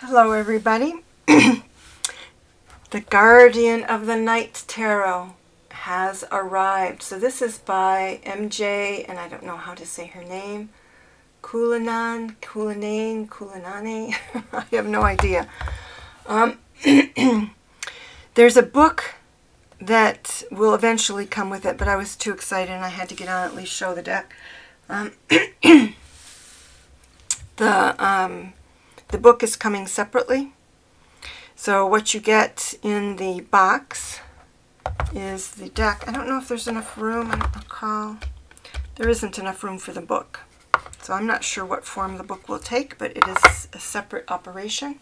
Hello everybody. The Guardian of the Night Tarot has arrived. So this is by MJ, and I don't know how to say her name. Kulanane. I have no idea. There's a book that will eventually come with it, but I was too excited and I had to get on at least show the deck. The book is coming separately. So what you get in the box is the deck. I don't know if there's enough room. I don't recall. There isn't enough room for the book. So I'm not sure what form the book will take, but it is a separate operation.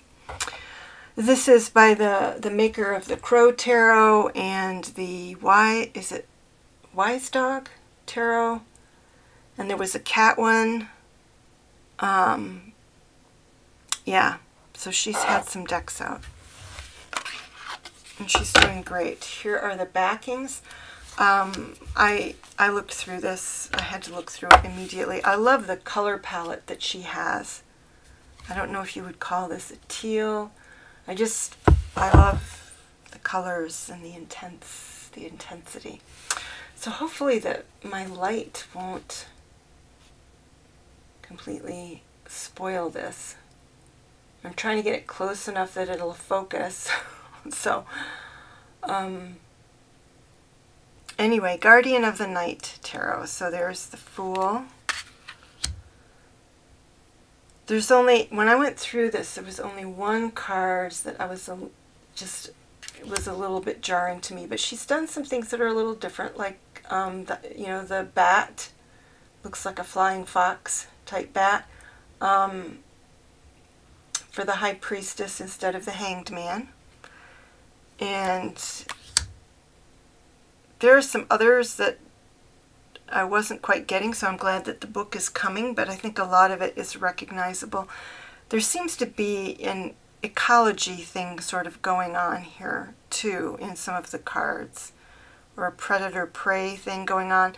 This is by the maker of the Crow Tarot and the Wise Dog Tarot. And there was a cat one. Yeah, so she's had some decks out. And she's doing great. Here are the backings. I looked through this. I had to look through it immediately. I love the color palette that she has. I don't know if you would call this a teal. I love the colors and the intensity. So hopefully that my light won't completely spoil this. I'm trying to get it close enough that it'll focus. So, anyway, Guardian of the Night Tarot. So there's the Fool. There's only, when I went through this, there was only one card that I was it was a little bit jarring to me. But she's done some things that are a little different, like, the bat. Looks like a flying fox type bat. For the High Priestess instead of the Hanged Man. And there are some others that I wasn't quite getting, so I'm glad that the book is coming, but I think a lot of it is recognizable. There seems to be an ecology thing sort of going on here, too, in some of the cards, or a predator-prey thing going on.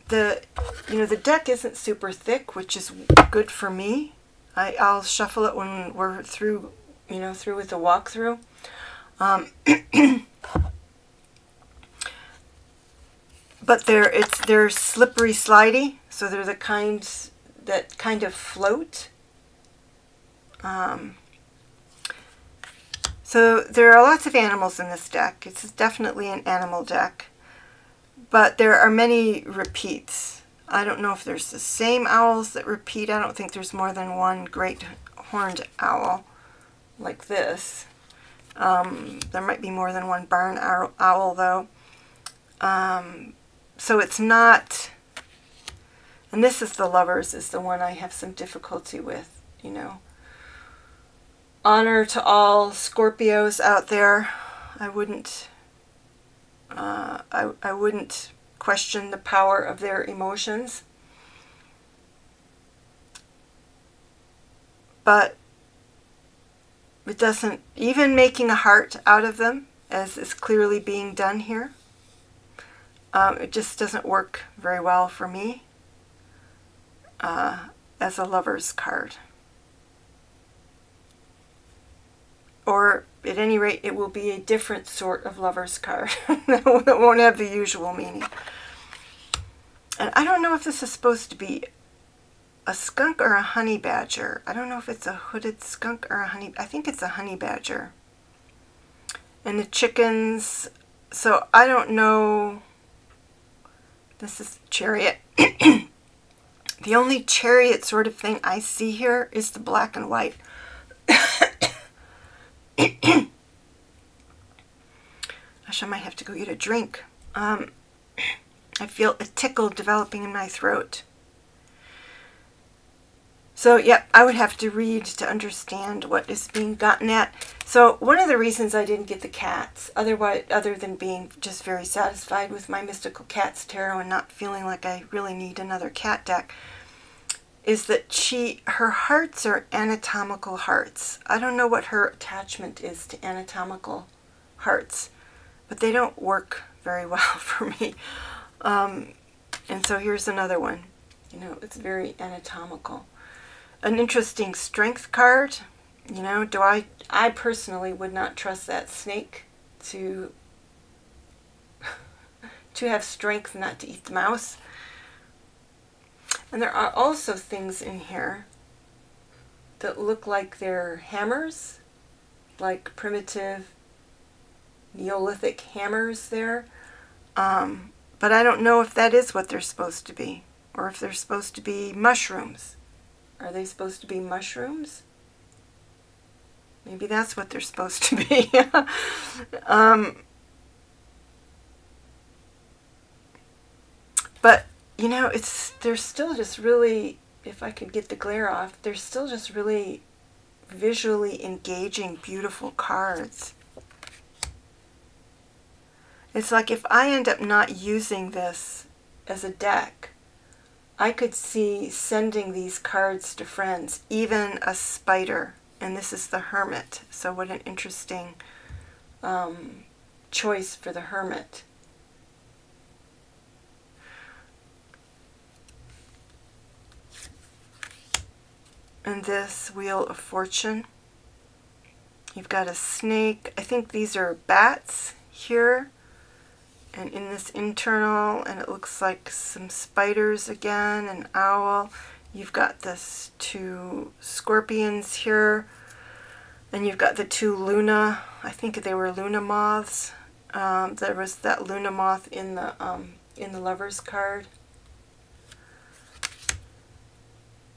The deck isn't super thick, which is good for me. I'll shuffle it when we're through, through with the walkthrough. But they're slippery slidey, so they're the kinds that kind of float. So there are lots of animals in this deck. It's definitely an animal deck. But there are many repeats. I don't know if there's the same owls that repeat. I don't think there's more than one great horned owl like this. There might be more than one barn owl, though. So it's not... And this is the Lovers, is the one I have some difficulty with, Honor to all Scorpios out there. I wouldn't question the power of their emotions. But it doesn't, even making a heart out of them, as is clearly being done here, it just doesn't work very well for me as a Lover's card. Or, at any rate, it will be a different sort of Lover's card that won't have the usual meaning. And I don't know if this is supposed to be a skunk or a honey badger. I don't know if it's a hooded skunk or a honey... I think it's a honey badger. And the chickens... So, I don't know... This is Chariot. The only Chariot sort of thing I see here is the black and white. Gosh, I might have to go get a drink. I feel a tickle developing in my throat. So, yep, I would have to read to understand what is being gotten at. So, one of the reasons I didn't get the cats, other than being just very satisfied with my Mystical Cats Tarot and not feeling like I really need another cat deck, is that her hearts are anatomical hearts. I don't know what her attachment is to anatomical hearts, but they don't work very well for me. And so here's another one. It's very anatomical. an interesting strength card. You know, I personally would not trust that snake to have strength not to eat the mouse. And there are also things in here that look like they're hammers, like primitive Neolithic hammers there. But I don't know if that is what they're supposed to be, or if they're supposed to be mushrooms. Are they supposed to be mushrooms? Maybe that's what they're supposed to be. But, you know, they're still just really, if I could get the glare off, they're still just really visually engaging, beautiful cards. It's like if I end up not using this as a deck, I could see sending these cards to friends, even a spider. And this is the Hermit. So what an interesting choice for the Hermit. And this Wheel of Fortune. You've got a snake. I think these are bats here. And in this internal, and it looks like some spiders again, an owl. You've got this 2 scorpions here. And you've got the 2 Luna. I think they were Luna moths. There was that Luna moth in the Lover's card.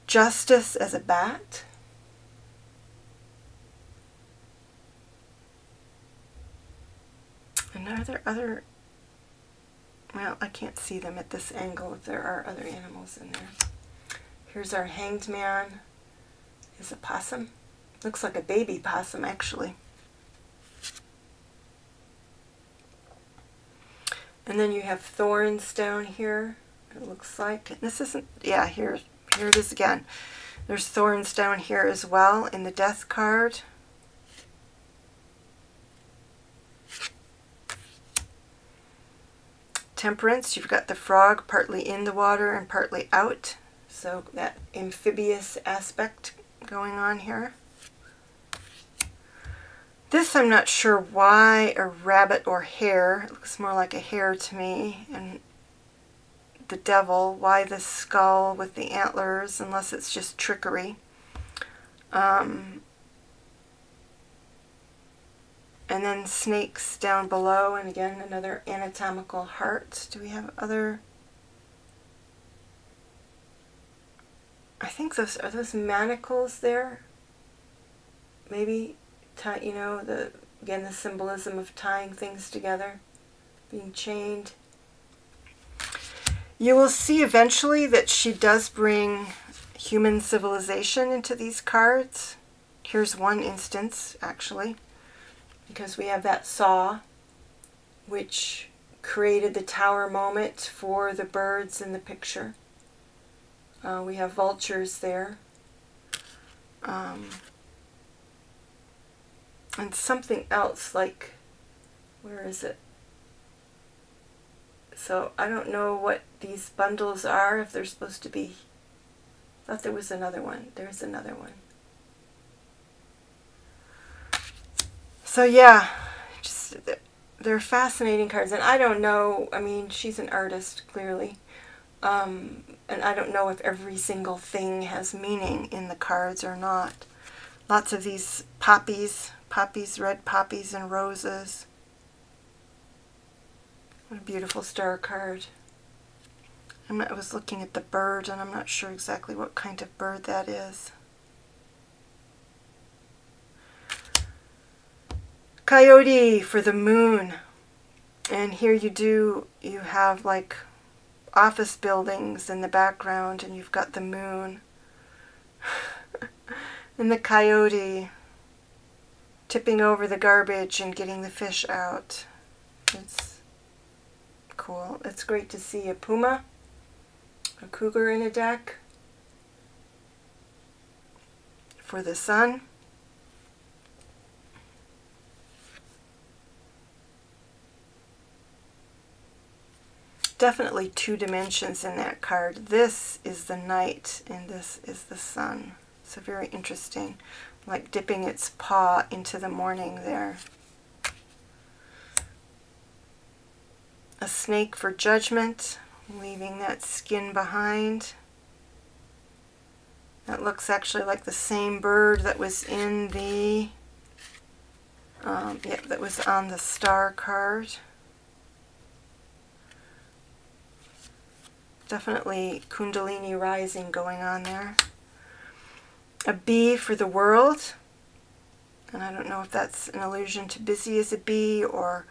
Justice as a bat. And are there other... Well, I can't see them at this angle if there are other animals in there. Here's our Hanged Man. Is a possum. Looks like a baby possum, actually. And then you have thorns down here, it looks like. This isn't... Yeah, here it is again. There's thorns down here as well in the Death card. Temperance, you've got the frog partly in the water and partly out. So that amphibious aspect going on here. This I'm not sure why a rabbit or hare. It looks more like a hare to me. And the Devil, why the skull with the antlers, unless it's just trickery. And then snakes down below, and again another anatomical heart. Do we have other? I think those are those manacles there. Maybe, you know, again the symbolism of tying things together, being chained. You will see eventually that she does bring human civilization into these cards. Here's one instance, actually, because we have that saw, which created the tower moment for the birds in the picture. We have vultures there. And something else, like, where is it? So I don't know what these bundles are, if they're supposed to be. I thought there was another one. There's another one. So yeah, just they're fascinating cards. And I don't know, I mean, she's an artist, clearly. And I don't know if every single thing has meaning in the cards or not. Lots of these poppies, red poppies and roses. What a beautiful star card. I was looking at the bird, and I'm not sure exactly what kind of bird that is. Coyote for the moon. And here you have like office buildings in the background, and you've got the moon. And the coyote tipping over the garbage and getting the fish out. It's cool. It's great to see a puma, a cougar in a deck. For the sun. Definitely 2 dimensions in that card. This is the night and this is the sun. So very interesting, like dipping its paw into the morning there. A snake for judgment, leaving that skin behind. That looks actually like the same bird that was in the, that was on the star card. Definitely Kundalini rising going on there. A bee for the world. And I don't know if that's an allusion to busy as a bee or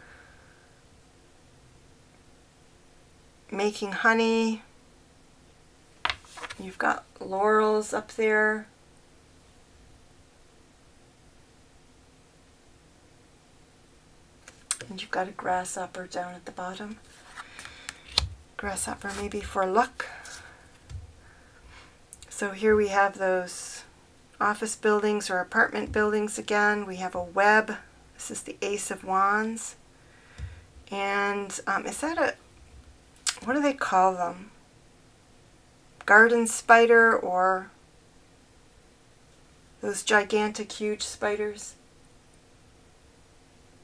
making honey. You've got laurels up there. And you've got a grasshopper down at the bottom. Grasshopper maybe for luck. So here we have those office buildings or apartment buildings again. We have a web. This is the Ace of Wands. And is that a, what do they call them? Garden spider, or those gigantic huge spiders?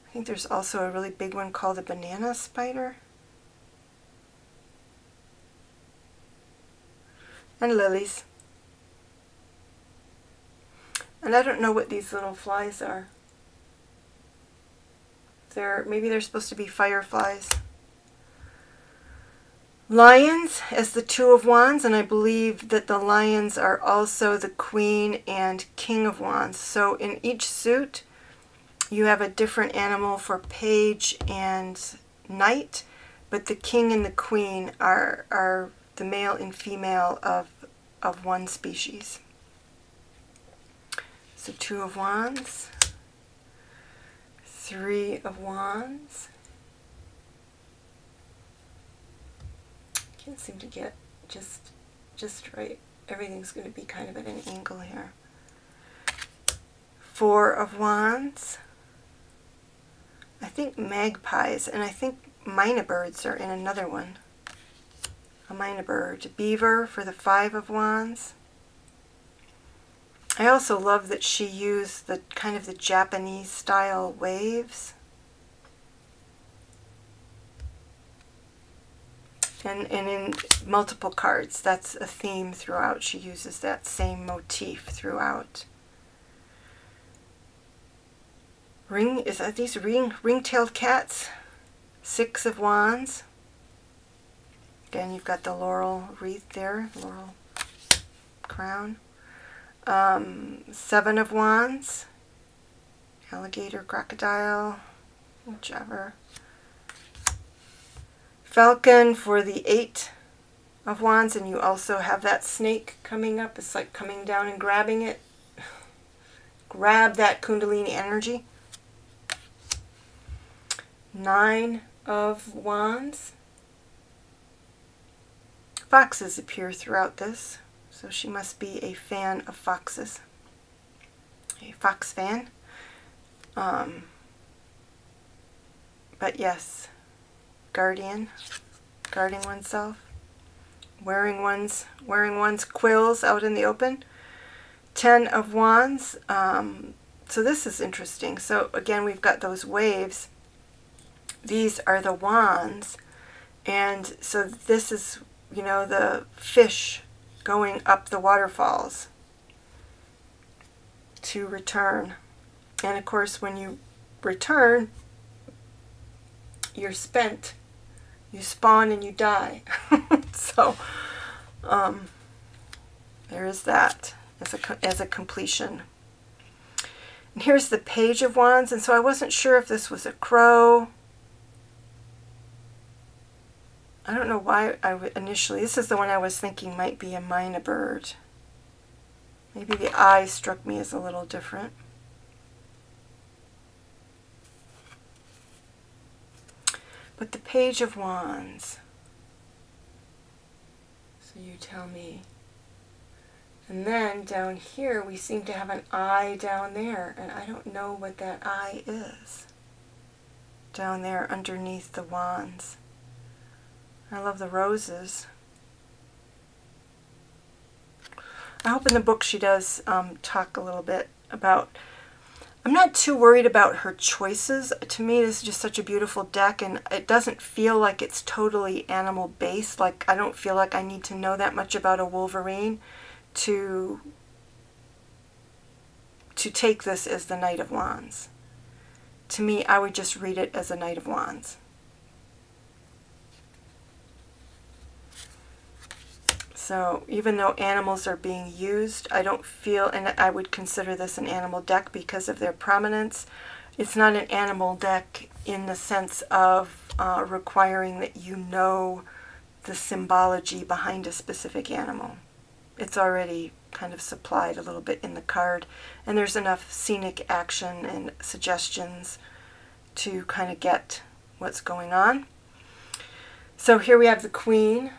I think there's also a really big one called a banana spider. And lilies. And I don't know what these little flies are. Maybe they're supposed to be fireflies. Lions as the Two of Wands, and I believe that the lions are also the Queen and King of Wands. So in each suit, you have a different animal for page and knight, but the King and the Queen are the male and female of one species. So Two of Wands, Three of Wands. Can't seem to get just right. Everything's going to be kind of at an angle here. Four of Wands. I think magpies, and I think mynah birds are in another one. A mynah bird. Beaver for the Five of Wands. I also love that she used the kind of the Japanese style waves. And in multiple cards, that's a theme throughout. She uses that same motif throughout. Are these ring-tailed cats? Six of Wands. Again, you've got the laurel wreath there, laurel crown. Seven of Wands. Alligator, crocodile, whichever. Falcon for the Eight of Wands, and you also have that snake coming up. It's like coming down and grabbing it. Grab that Kundalini energy. Nine of Wands. Foxes appear throughout this, so she must be a fan of foxes. A fox fan. But yes, guardian, guarding oneself, wearing one's quills out in the open. Ten of Wands. So this is interesting. So again, we've got those waves. These are the wands, and so this is, you know, the fish going up the waterfalls to return. And of course, when you return, you're spent. You spawn and you die. So there is that as a completion. And here's the Page of Wands, and so I wasn't sure if this was a crow. I don't know why initially, this is the one I was thinking might be a mynah bird. Maybe the eye struck me as a little different. But the Page of Wands. So you tell me. And then down here we seem to have an eye down there, and I don't know what that eye is. Down there underneath the wands. I love the roses. I hope in the book she does talk a little bit about... I'm not too worried about her choices. To me, this is just such a beautiful deck, and it doesn't feel like it's totally animal-based. Like, I don't feel like I need to know that much about a Wolverine to take this as the Knight of Wands. To me, I would just read it as a Knight of Wands. So even though animals are being used, I don't feel, and I would consider this an animal deck because of their prominence. It's not an animal deck in the sense of requiring that you know the symbology behind a specific animal. It's already kind of supplied a little bit in the card, and there's enough scenic action and suggestions to kind of get what's going on. So here we have the Queen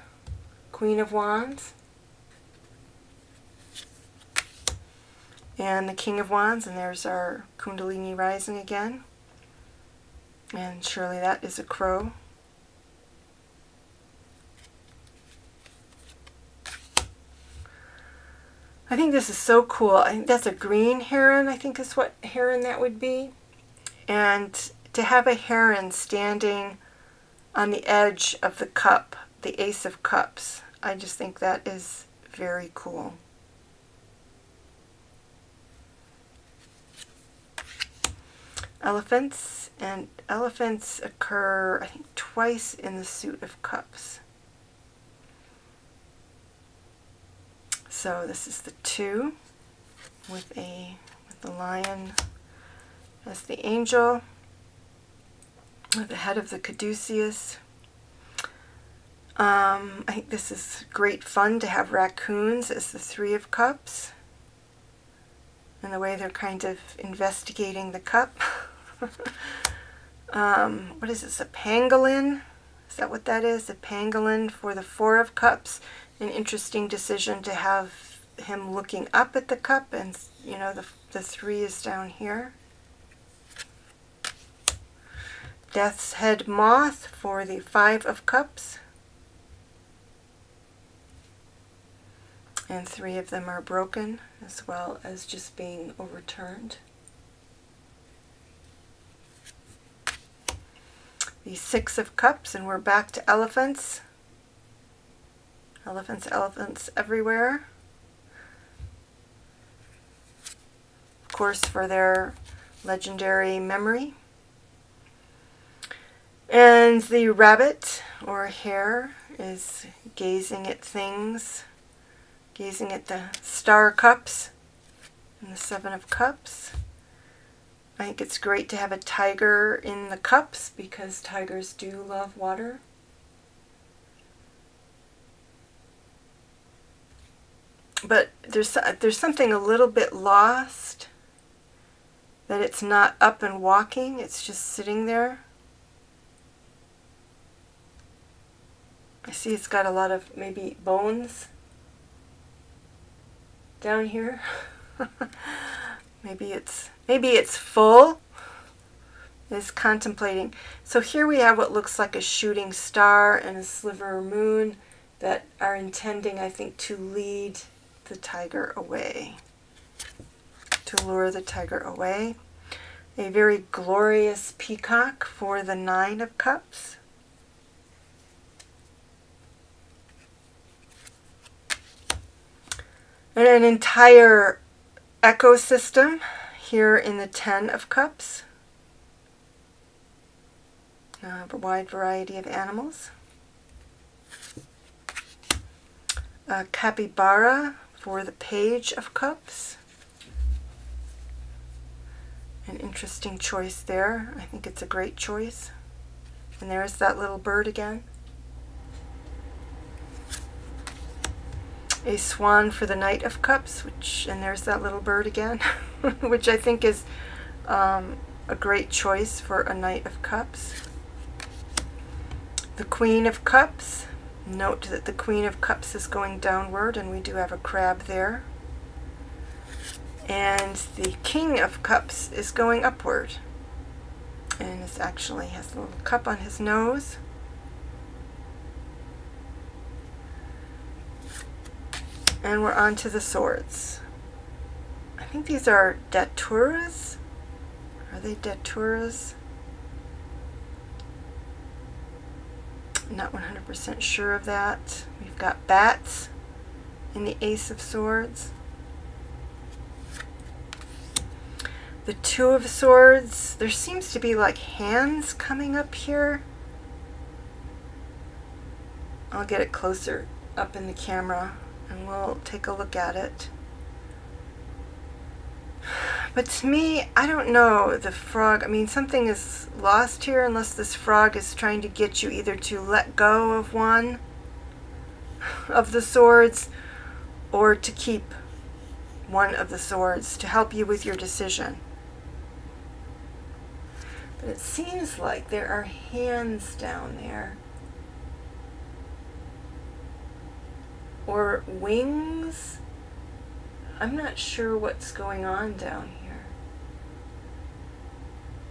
of Wands, and the King of Wands, and there's our Kundalini rising again, and surely that is a crow. I think this is so cool. I think that's a green heron, I think is what heron that would be. And to have a heron standing on the edge of the cup, the Ace of Cups, I just think that is very cool. Elephants, and elephants occur, I think, twice in the suit of cups. So this is the 2 with the lion as the angel, with the head of the caduceus. I think this is great fun to have raccoons as the 3 of Cups, and the way they're kind of investigating the cup. What is this, a pangolin? Is that what that is? A pangolin for the 4 of Cups. An interesting decision to have him looking up at the cup, and you know, the 3 is down here. Death's Head Moth for the 5 of Cups. And 3 of them are broken, as well as just being overturned. The 6 of Cups, and we're back to elephants. Elephants, elephants everywhere. Of course, for their legendary memory. And the rabbit, or hare, is gazing at things. Gazing at the Star Cups and the 7 of Cups. I think it's great to have a tiger in the cups because tigers do love water. But there's something a little bit lost, that it's not up and walking, it's just sitting there. I see it's got a lot of maybe bones down here. maybe it's full. Is contemplating. So here we have what looks like a shooting star and a sliver of moon that are intending, I think, to lead the tiger away. To lure the tiger away. A very glorious peacock for the 9 of Cups. And an entire ecosystem here in the 10 of Cups. A wide variety of animals. A capybara for the Page of Cups. An interesting choice there. I think it's a great choice. And there's that little bird again. A swan for the Knight of Cups, and there's that little bird again, which I think is a great choice for a Knight of Cups. The Queen of Cups. Note that the Queen of Cups is going downward, and we do have a crab there. And the King of Cups is going upward. And this actually has a little cup on his nose. And we're on to the swords. I think these are daturas. Are they daturas? Not 100% sure of that. We've got bats in the Ace of Swords. The Two of Swords. There seems to be like hands coming up here. I'll get it closer up in the camera and we'll take a look at it. But to me, I don't know, the frog, I mean, something is lost here unless this frog is trying to get you either to let go of one of the swords or to keep one of the swords to help you with your decision. But it seems like there are hands down there. Or wings. I'm not sure what's going on down here.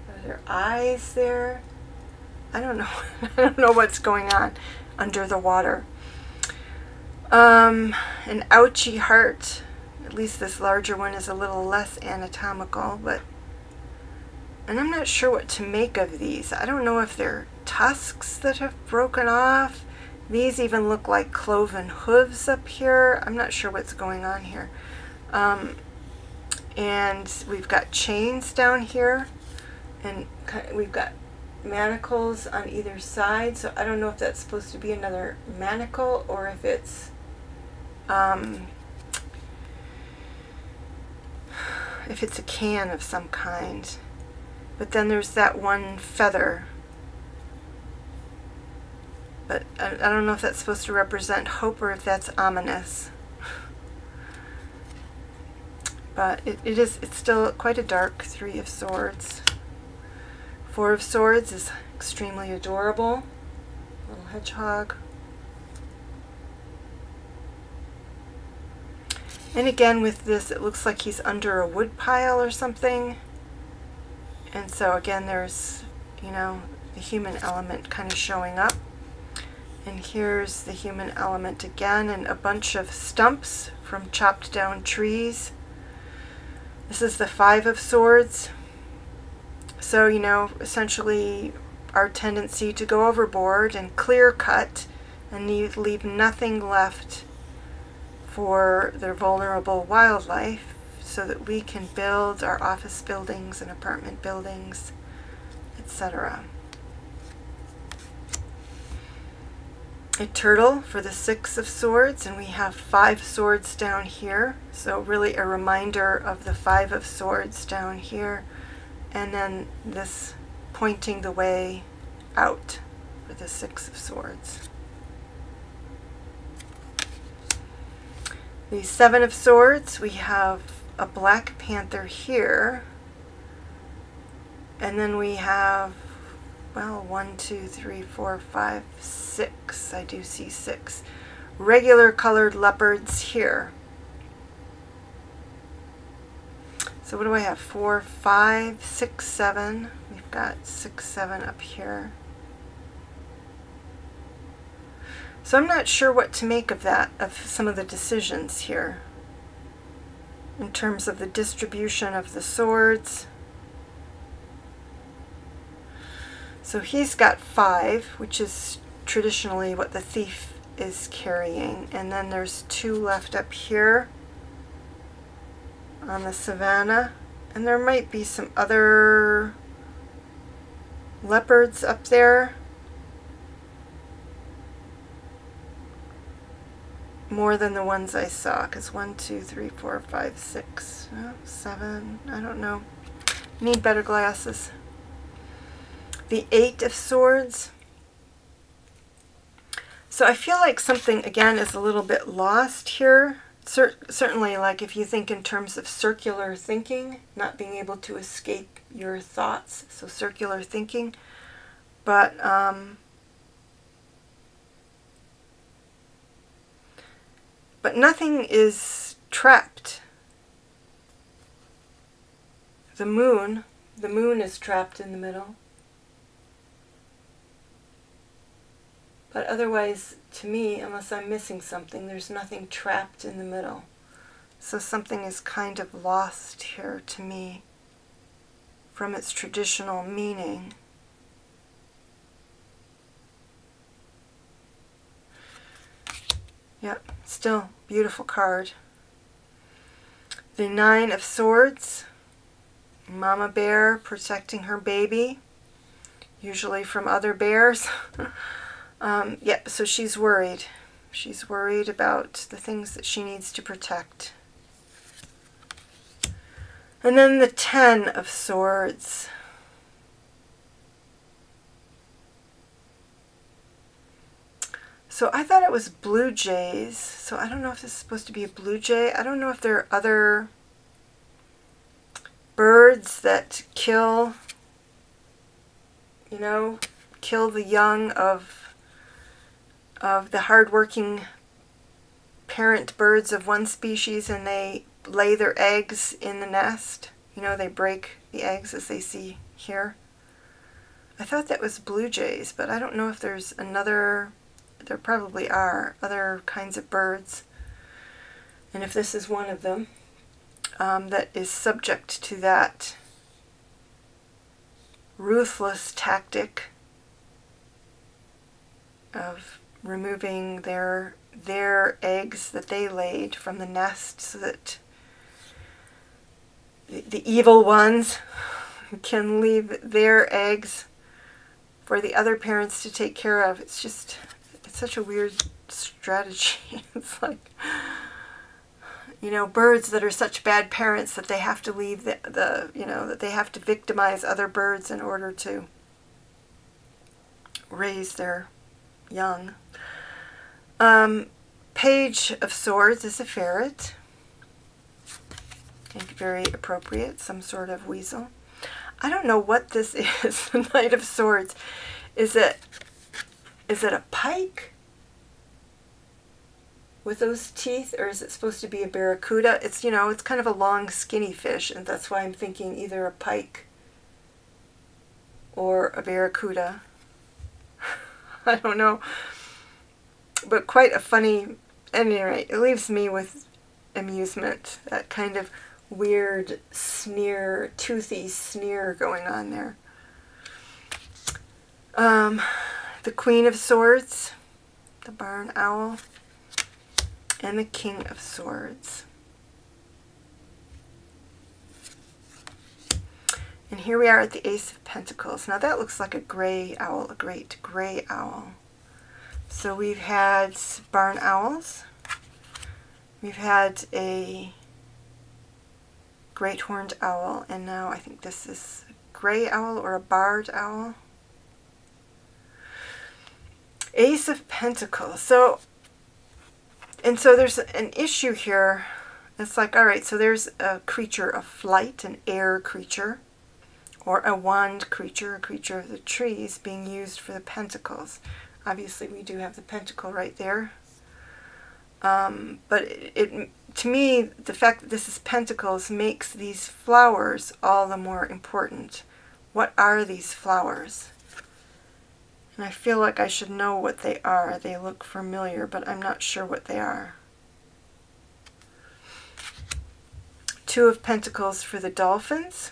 Are there eyes there? I don't know. I don't know what's going on under the water. An ouchie heart. At least this larger one is a little less anatomical, but and I'm not sure what to make of these. I don't know if they're tusks that have broken off. These even look like cloven hooves up here. I'm not sure what's going on here. And we've got chains down here, and we've got manacles on either side, so I don't know if that's supposed to be another manacle or if it's a can of some kind. But then there's that one feather, but I don't know if that's supposed to represent hope or if that's ominous. But it's still quite a dark Three of Swords. Four of Swords is extremely adorable. Little hedgehog. And again with this, it looks like he's under a wood pile or something. And so again, there's, you know, the human element kind of showing up. And here's the human element again, and a bunch of stumps from chopped down trees. This is the Five of Swords. So, you know, essentially our tendency to go overboard and clear cut and leave nothing left for the vulnerable wildlife so that we can build our office buildings and apartment buildings, etc. A turtle for the Six of Swords, and we have five swords down here, so really a reminder of the Five of Swords down here, and then this pointing the way out for the Six of Swords. The Seven of Swords, we have a Black Panther here, and then we have, well, 1, 2, 3, 4, 5, 6. I do see 6 regular colored leopards here. So what do I have? 4, 5, 6, 7. We've got 6, 7 up here. So I'm not sure what to make of that, of some of the decisions here in terms of the distribution of the swords. So he's got 5, which is traditionally what the thief is carrying. And then there's 2 left up here on the savannah. And there might be some other leopards up there. More than the ones I saw, because 1, 2, 3, 4, 5, 6, 7, I don't know. Need better glasses. The Eight of Swords. So I feel like something, again, is a little bit lost here. Certainly, like if you think in terms of circular thinking, not being able to escape your thoughts, so circular thinking. But nothing is trapped. The moon is trapped in the middle. But otherwise, to me, unless I'm missing something, there's nothing trapped in the middle. So something is kind of lost here to me from its traditional meaning. Yep, still beautiful card. The Nine of Swords. Mama bear protecting her baby, usually from other bears. Yep, so she's worried. She's worried about the things that she needs to protect. And then the Ten of Swords. So I thought it was blue jays. So I don't know if this is supposed to be a blue jay. I don't know if there are other birds that kill, you know, kill the young of the hardworking parent birds of one species, and they lay their eggs in the nest. You know, they break the eggs as they see here. I thought that was blue jays, but I don't know if there's another. There probably are other kinds of birds, and if this is one of them that is subject to that ruthless tactic of removing their eggs that they laid from the nest so that the evil ones can leave their eggs for the other parents to take care of. It's just, it's such a weird strategy. It's like, you know, birds that are such bad parents that they have to leave you know, that they have to victimize other birds in order to raise their young. Page of Swords is a ferret. I think very appropriate, some sort of weasel. I don't know what this is, the Knight of Swords. Is it a pike with those teeth, or is it supposed to be a barracuda? It's, you know, it's kind of a long, skinny fish, and that's why I'm thinking either a pike or a barracuda. I don't know. But quite a funny, at any rate, it leaves me with amusement. That kind of weird sneer, toothy sneer going on there. The Queen of Swords, the barn owl, and the King of Swords. And here we are at the Ace of Pentacles. Now that looks like a gray owl, a great gray owl. So we've had barn owls. We've had a great horned owl, and now I think this is a gray owl or a barred owl. Ace of Pentacles. So there's an issue here. It's like, all right, so there's a creature of flight, an air creature, or a wand creature, a creature of the trees being used for the pentacles. Obviously, we do have the pentacle right there. But to me, the fact that this is pentacles makes these flowers all the more important. What are these flowers? And I feel like I should know what they are. They look familiar, but I'm not sure what they are. Two of Pentacles for the dolphins.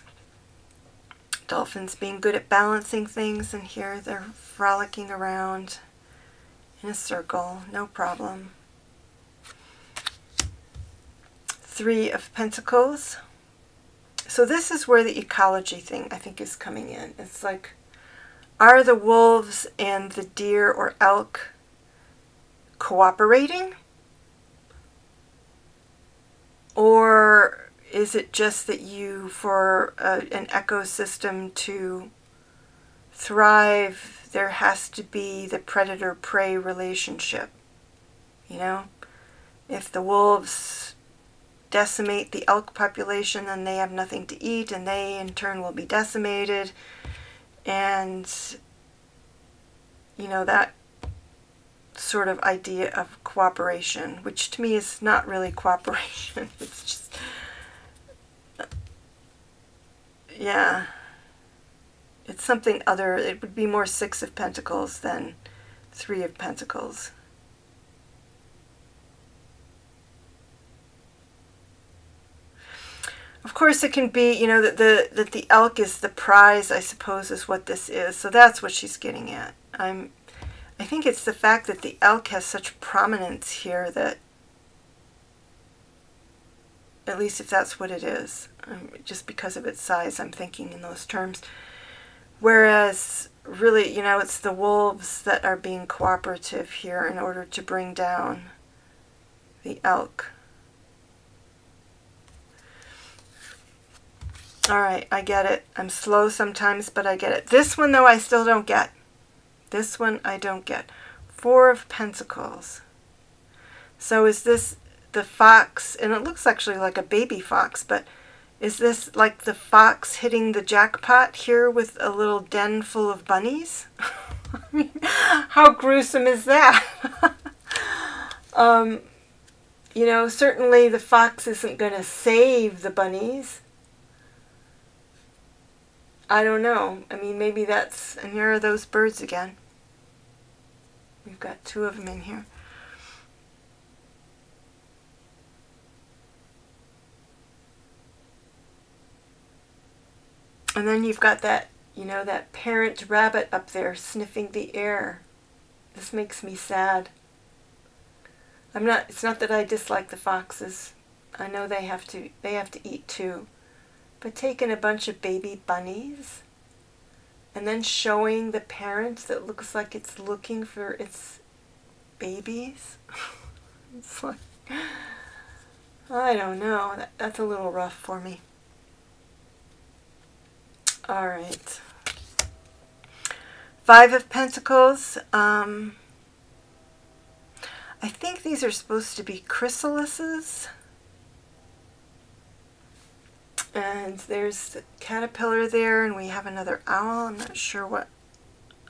Dolphins being good at balancing things, and here they're frolicking around in a circle, no problem. Three of Pentacles. So this is where the ecology thing, I think, is coming in. It's like, are the wolves and the deer or elk cooperating? Or is it just that for an ecosystem to thrive, there has to be the predator-prey relationship? You know, if the wolves decimate the elk population, then they have nothing to eat, and they in turn will be decimated. And, you know, that sort of idea of cooperation, which to me is not really cooperation. It's just, yeah, it's something other. It would be more Six of Pentacles than Three of Pentacles. Of course, it can be, you know, that the elk is the prize, I suppose, is what this is. So that's what she's getting at. I think it's the fact that the elk has such prominence here that, at least if that's what it is, just because of its size, I'm thinking in those terms. Whereas, really, you know, it's the wolves that are being cooperative here in order to bring down the elk. All right, I get it. I'm slow sometimes, but I get it. This one, though, I still don't get. This one I don't get. Four of Pentacles. So is this the fox? And it looks actually like a baby fox, but is this like the fox hitting the jackpot here with a little den full of bunnies? I mean, how gruesome is that? You know, certainly the fox isn't going to save the bunnies. I don't know. I mean, maybe that's... And here are those birds again. We've got two of them in here. And then you've got that, you know, that parent rabbit up there sniffing the air. This makes me sad. It's not that I dislike the foxes. I know they have to eat too. But taking a bunch of baby bunnies and then showing the parent that looks like it's looking for its babies. It's like, I don't know. That's a little rough for me. All right. Five of Pentacles. I think these are supposed to be chrysalises. And there's the caterpillar there, and we have another owl. I'm not sure what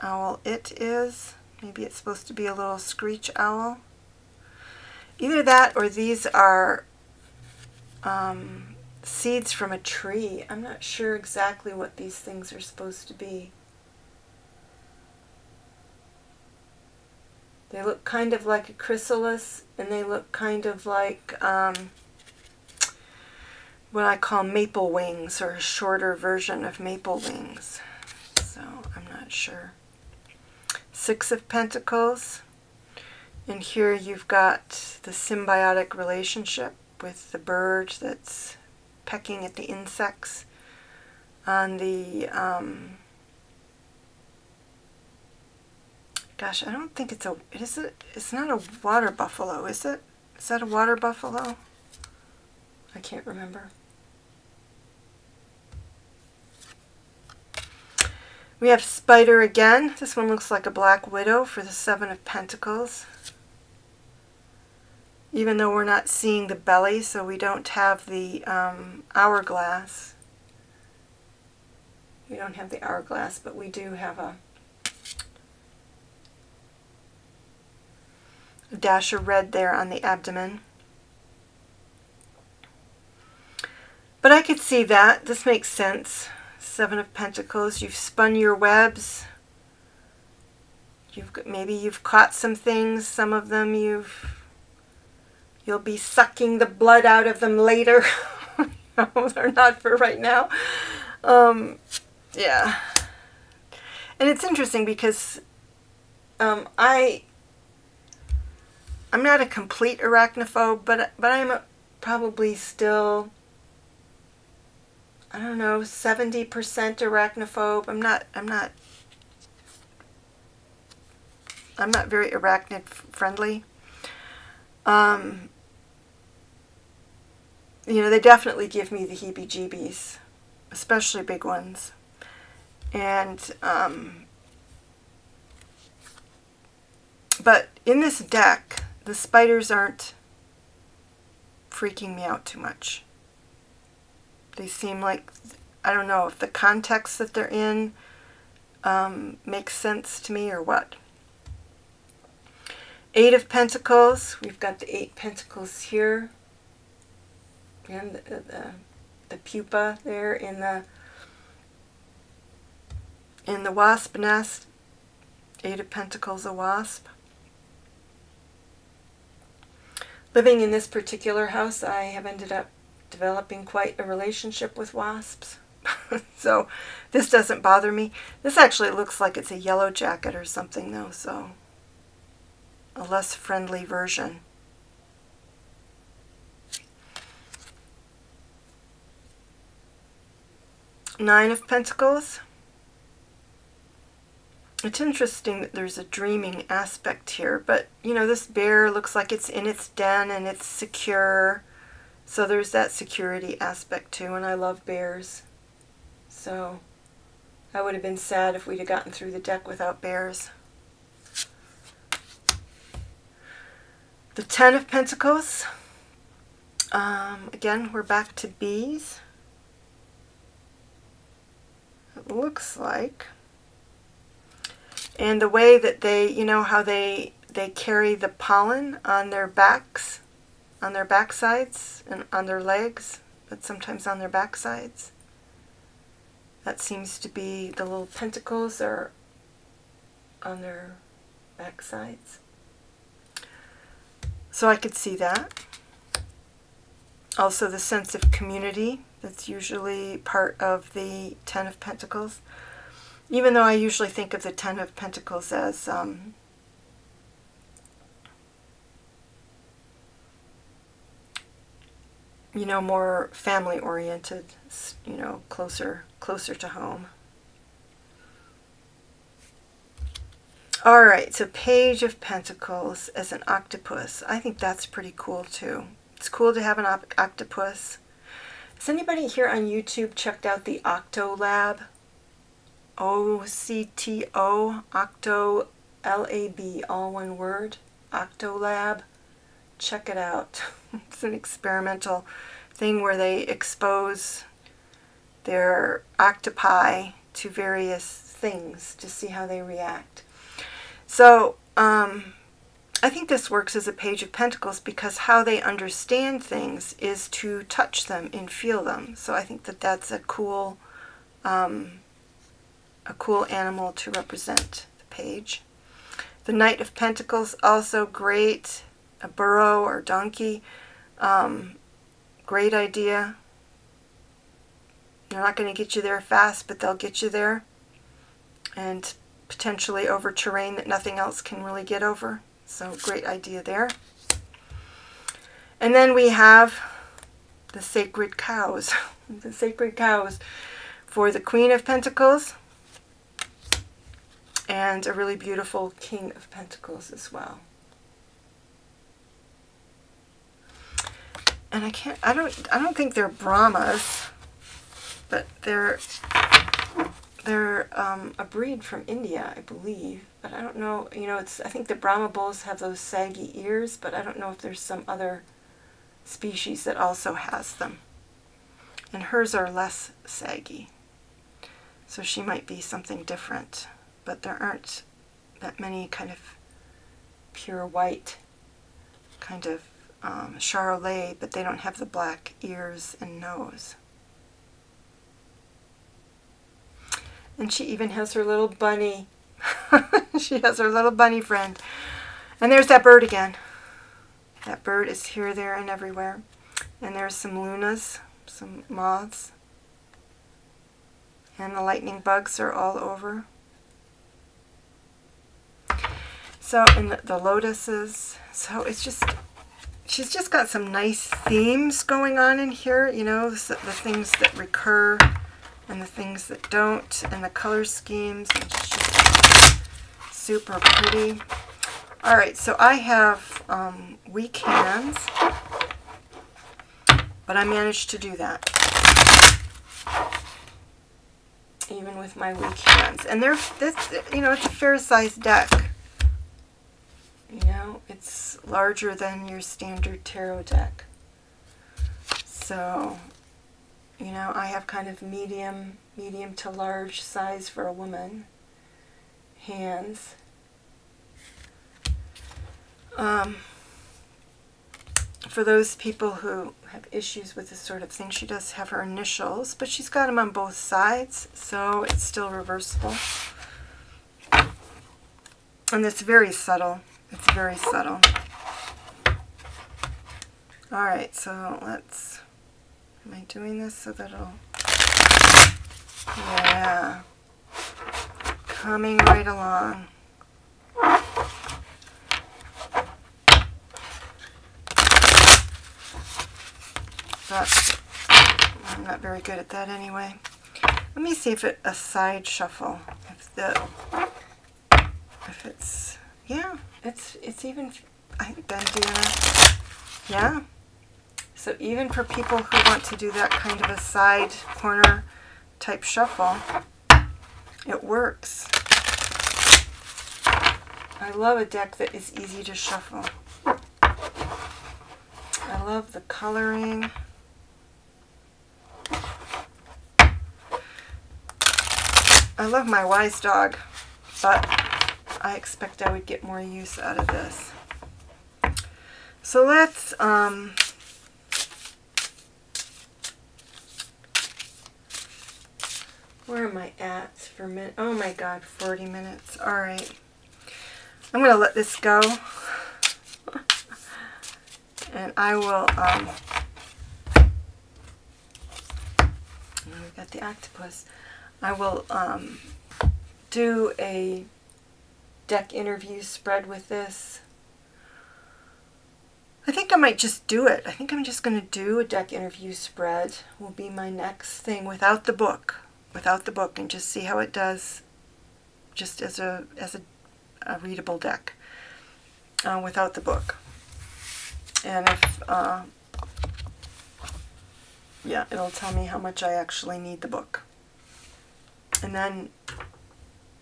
owl it is. Maybe it's supposed to be a little screech owl. Either that or these are seeds from a tree. I'm not sure exactly what these things are supposed to be. They look kind of like a chrysalis, and they look kind of like what I call maple wings, or a shorter version of maple wings. So I'm not sure. Six of Pentacles. And here you've got the symbiotic relationship with the bird that's pecking at the insects. On the, gosh, I don't think it's a, it's not a water buffalo, is it? Is that a water buffalo? I can't remember. We have spider again. This one looks like a black widow for the Seven of Pentacles. Even though we're not seeing the belly, so we don't have the hourglass. We don't have the hourglass, but we do have a dash of red there on the abdomen. But I could see that. This makes sense. Seven of Pentacles. You've spun your webs. Maybe you've caught some things. Some of them you'll be sucking the blood out of them later. No, they're not for right now. Yeah. And it's interesting because I'm not a complete arachnophobe, but I'm probably still, I don't know, 70% arachnophobe. I'm not very arachnid friendly. You know, they definitely give me the heebie-jeebies, especially big ones. And but in this deck, the spiders aren't freaking me out too much. They seem like, I don't know if the context that they're in makes sense to me or what. Eight of Pentacles. We've got the 8 pentacles here. And the pupa there in the wasp nest. Eight of Pentacles, a wasp. Living in this particular house, I have ended up developing quite a relationship with wasps. So this doesn't bother me. This actually looks like it's a yellow jacket or something though, so a less friendly version. Nine of Pentacles. It's interesting that there's a dreaming aspect here, but you know, this bear looks like it's in its den and it's secure. So there's that security aspect too, and I love bears. So I would have been sad if we'd have gotten through the deck without bears. The Ten of Pentacles. Again, we're back to bees. It looks like. And the way that they, you know how they carry the pollen on their backs, on their backsides, and on their legs, but sometimes on their backsides. That seems to be the little pentacles are on their backsides. So I could see that. Also the sense of community that's usually part of the Ten of Pentacles. Even though I usually think of the Ten of Pentacles as you know, more family oriented, you know, closer to home. All right, so Page of Pentacles as an octopus. I think that's pretty cool too. It's cool to have an octopus. Has anybody here on YouTube checked out the Octo Lab? O-C-T-O, Octo, L-A-B, all one word, Octo Lab. Check it out. It's an experimental thing where they expose their octopi to various things to see how they react. So, I think this works as a Page of Pentacles because how they understand things is to touch them and feel them. So I think that that's a cool animal to represent the page. The Knight of Pentacles, also great. A burro or donkey. Great idea. They're not going to get you there fast, but they'll get you there. And potentially over terrain that nothing else can really get over. So great idea there. And then we have the sacred cows. The sacred cows for the Queen of Pentacles. And a really beautiful King of Pentacles as well. And I don't think they're Brahmas, but they're a breed from India, I believe. But I don't know, you know, I think the Brahma bulls have those saggy ears, but I don't know if there's some other species that also has them. And hers are less saggy. So she might be something different. But there aren't that many kind of pure white kind of Charolais, but they don't have the black ears and nose. And she even has her little bunny. She has her little bunny friend. And there's that bird again. That bird is here, there, and everywhere. And there's some lunas, some moths. And the lightning bugs are all over. So, and the lotuses. So it's just, she's just got some nice themes going on in here, you know, the things that recur and the things that don't, and the color schemes. It's just super pretty. All right, so I have weak hands, but I managed to do that, even with my weak hands. And you know, it's a fair-sized deck. You know, it's larger than your standard tarot deck. So, you know, I have kind of medium to large size for a woman hands. For those people who have issues with this sort of thing, she does have her initials, but she's got them on both sides, so it's still reversible. And it's very subtle. It's very subtle. Alright, so let's... Am I doing this so that it'll... Yeah. Coming right along. But I'm not very good at that anyway. Let me see if a side shuffle, if it's, yeah, it's even, I've been doing it, yeah. So even for people who want to do that kind of a side corner type shuffle, it works. I love a deck that is easy to shuffle. I love the coloring. I love my wise dog, but I expect I would get more use out of this. So let's where am I at for a minute? Oh my god, 40 minutes. All right. I'm going to let this go. And I will we got the octopus. I will do a deck interview spread with this. I think I might just do it. I think I'm just going to do a deck interview spread. Will be my next thing without the book. Without the book, and just see how it does just as a readable deck without the book. And if yeah, it'll tell me how much I actually need the book. And then,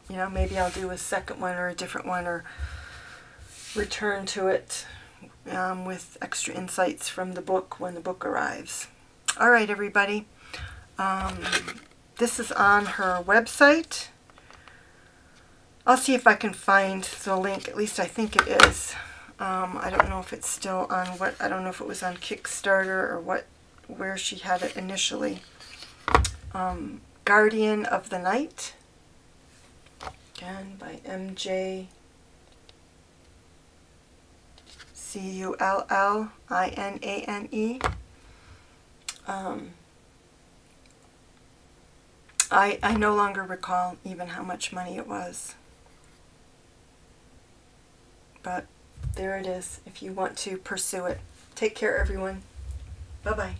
you know, maybe I'll do a second one or a different one, or return to it with extra insights from the book when the book arrives. All right, everybody. This is on her website. I'll see if I can find the link. At least I think it is. I don't know if it's still on I don't know if it was on Kickstarter or where she had it initially. Guardian of the Night. Again, by MJ Cullinane. I no longer recall even how much money it was. But there it is if you want to pursue it. Take care, everyone. Bye-bye.